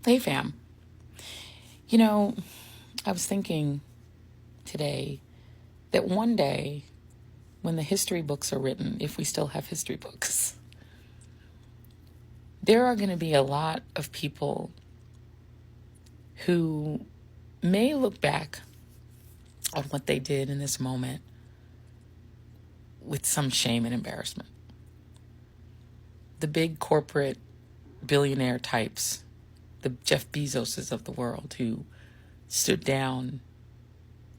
Hey, fam. You know, I was thinking today that one day when the history books are written, if we still have history books, there are going to be a lot of people who may look back on what they did in this moment with some shame and embarrassment. The big corporate billionaire types, the Jeff Bezoses of the world who stood down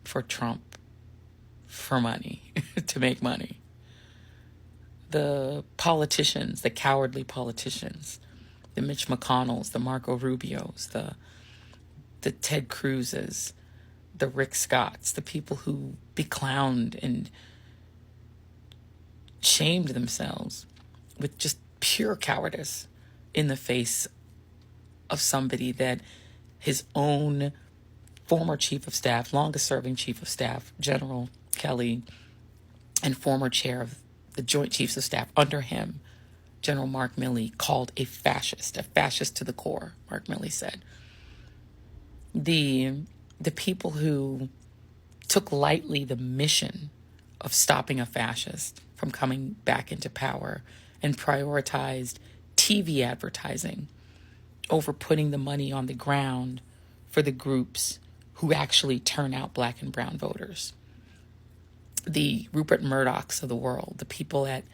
for Trump for money, to make money. The politicians, the cowardly politicians, the Mitch McConnells, the Marco Rubios, the Ted Cruzes, the Rick Scotts, the people who beclowned and shamed themselves with just pure cowardice in the face of somebody that his own former chief of staff, longest serving chief of staff, General Kelly, and former chair of the Joint Chiefs of Staff under him, General Mark Milley, called a fascist to the core, Mark Milley said. The people who took lightly the mission of stopping a fascist from coming back into power and prioritized TV advertising over putting the money on the ground for the groups who actually turn out black and brown voters. The Rupert Murdochs of the world, the people at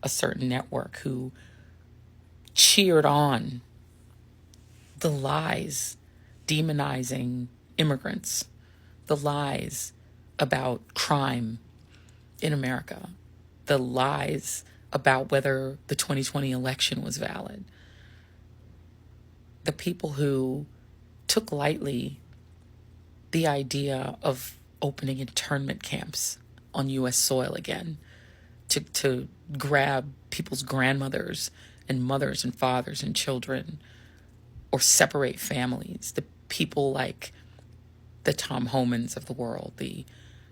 a certain network who cheered on the lies demonizing immigrants, the lies about crime in America, the lies about whether the 2020 election was valid. The people who took lightly the idea of opening internment camps on U.S. soil again to grab people's grandmothers and mothers and fathers and children or separate families. The people like the Tom Homans of the world, the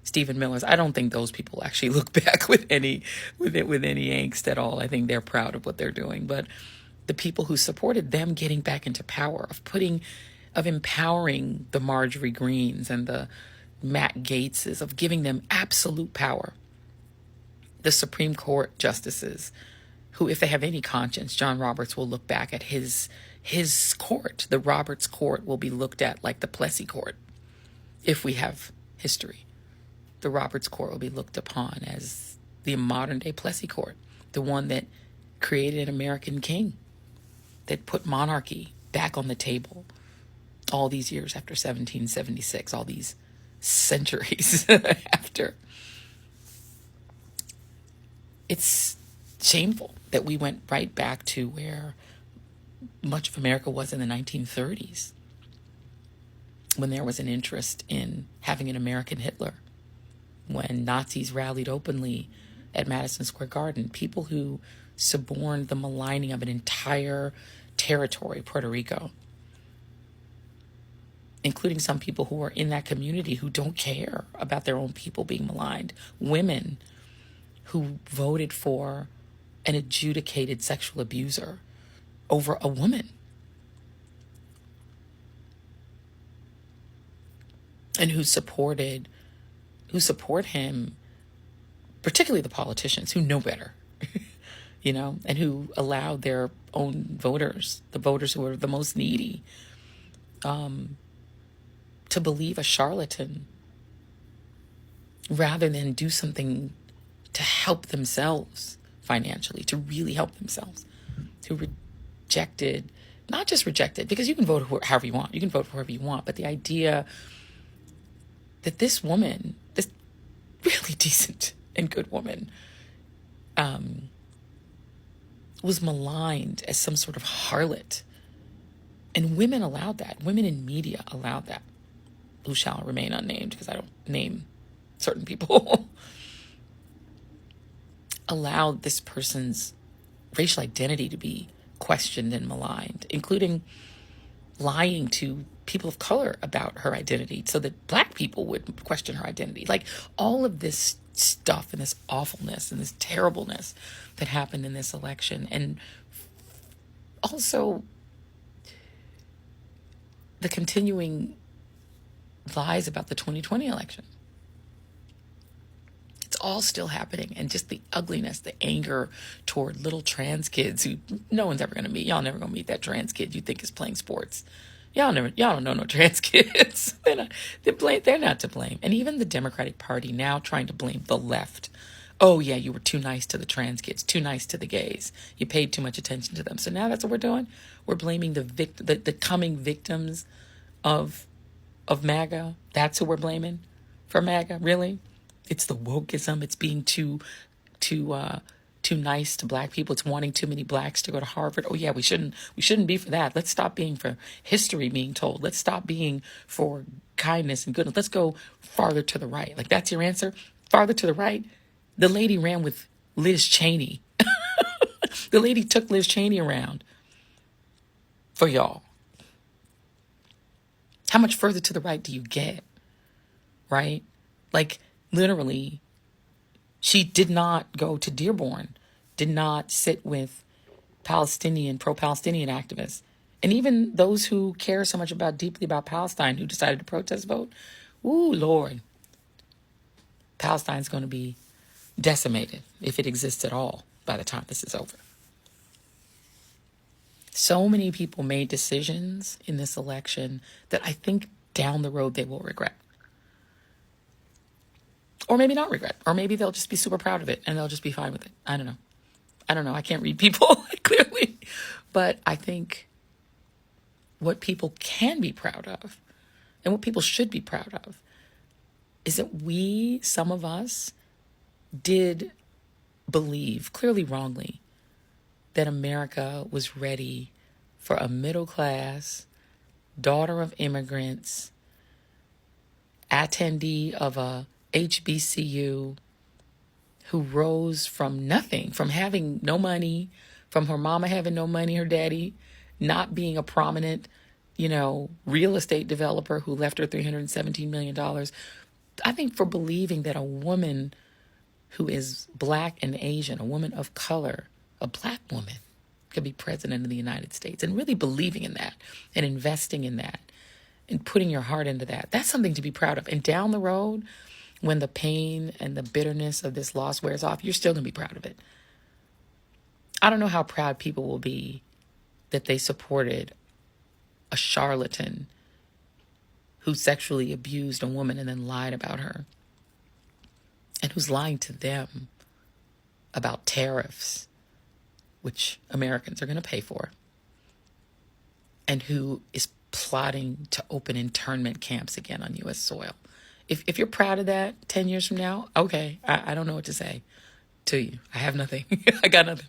Stephen Millers. I don't think those people actually look back with any angst at all. I think they're proud of what they're doing. But the people who supported them getting back into power, of empowering the Marjorie Greens and the Matt Gaetzes, of giving them absolute power. The Supreme Court justices, who, if they have any conscience, John Roberts will look back at his court. The Roberts court will be looked at like the plsce court, if we have history. The Roberts court will be looked upon as the modern day plsce court, the one that created an American king, that put monarchy back on the table all these years after 1776, all these centuries after. It's shameful that we went right back to where much of America was in the 1930s, when there was an interest in having an American Hitler, when Nazis rallied openly at Madison Square Garden, people who suborned the maligning of an entire territory, Puerto Rico, including some people who are in that community who don't care about their own people being maligned, women who voted for an adjudicated sexual abuser over a woman, and who support him, particularly the politicians who know better, and who allowed their own voters, the voters who are the most needy, to believe a charlatan rather than do something to help themselves financially, to really help themselves, who not just rejected, because you can vote however you want, but the idea that this woman, this really decent and good woman, was maligned as some sort of harlot. And women allowed that. Women in media allowed that, who shall remain unnamed because I don't name certain people, allowed this person's racial identity to be questioned and maligned, including lying to people of color about her identity so that black people would question her identity. Like, all of this stuff and this awfulness and this terribleness that happened in this election. And also the continuing lies about the 2020 election. It's all still happening. And just the ugliness, the anger toward little trans kids who no one's ever going to meet. Y'all never going to meet that trans kid you think is playing sports. Y'all don't know no trans kids. They're not to blame. And even the Democratic Party now trying to blame the left. Oh yeah, you were too nice to the trans kids, too nice to the gays. You paid too much attention to them. So now that's what we're doing. We're blaming the coming victims of MAGA. That's who we're blaming for MAGA. Really? It's the wokeism. It's being too nice to black people. It's wanting too many blacks to go to Harvard. Oh yeah, we shouldn't be for that. Let's stop being for history being told. Let's stop being for kindness and goodness. Let's go farther to the right. Like, that's your answer? Farther to the right? The lady ran with Liz Cheney. The lady took Liz Cheney around for y'all. How much further to the right do you get? Right? Like, literally, she did not go to Dearborn, did not sit with pro-Palestinian activists. And even those who care so much deeply about Palestine, who decided to protest vote, ooh, Lord, Palestine's going to be decimated, if it exists at all, by the time this is over. So many people made decisions in this election that I think down the road they will regret. Or maybe not regret. Or maybe they'll just be super proud of it and they'll just be fine with it. I don't know. I can't read people, clearly. But I think what people can be proud of and what people should be proud of is that some of us, did believe, clearly wrongly, that America was ready for a middle class, daughter of immigrants, attendee of a HBCU, who rose from nothing, from having no money, from her mama having no money, her daddy not being a prominent, real estate developer who left her $317 million. I think for believing that a woman who is black and Asian, a woman of color, a black woman, could be president of the United States, and really believing in that and investing in that and putting your heart into that. That's something to be proud of. And down the road, when the pain and the bitterness of this loss wears off, you're still going to be proud of it. I don't know how proud people will be that they supported a charlatan who sexually abused a woman and then lied about her, and who's lying to them about tariffs, which Americans are going to pay for, and who is plotting to open internment camps again on U.S. soil. If you're proud of that 10 years from now, okay, I don't know what to say to you. I have nothing. I got nothing.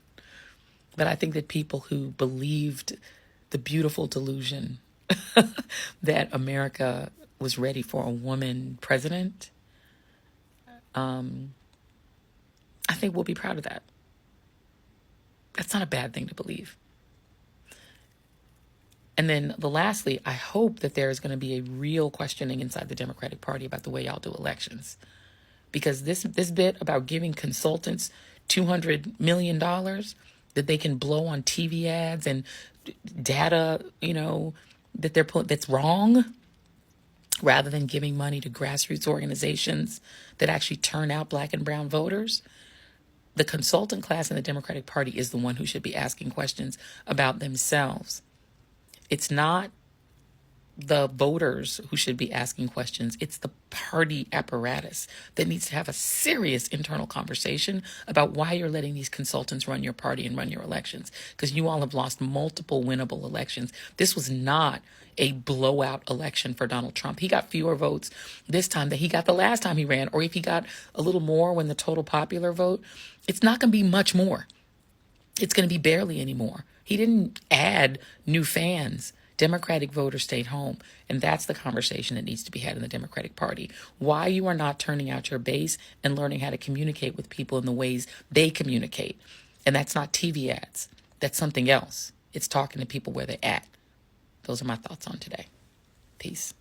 But I think that people who believed the beautiful delusion that America was ready for a woman president, I think we'll be proud of that. That's not a bad thing to believe. And then lastly, I hope that there is going to be a real questioning inside the Democratic Party about the way y'all do elections. Because this bit about giving consultants $200 million that they can blow on TV ads and data, that's wrong, rather than giving money to grassroots organizations that actually turn out black and brown voters. The consultant class in the Democratic Party is the one who should be asking questions about themselves. It's not the voters who should be asking questions. It's the party apparatus that needs to have a serious internal conversation about why you're letting these consultants run your party and run your elections. Because you all have lost multiple winnable elections. This was not a blowout election for Donald Trump. He got fewer votes this time than he got the last time he ran. Or if he got a little more when the total popular vote, it's not going to be much more. It's going to be barely any more. He didn't add new fans. Democratic voters stayed home. And that's the conversation that needs to be had in the Democratic Party. Why you are not turning out your base and learning how to communicate with people in the ways they communicate. And that's not TV ads. That's something else. It's talking to people where they're at. Those are my thoughts on today. Peace.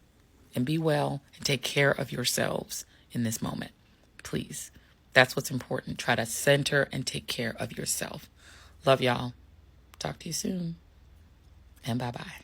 And be well and take care of yourselves in this moment. Please. That's what's important. Try to center and take care of yourself. Love y'all. Talk to you soon. And bye-bye.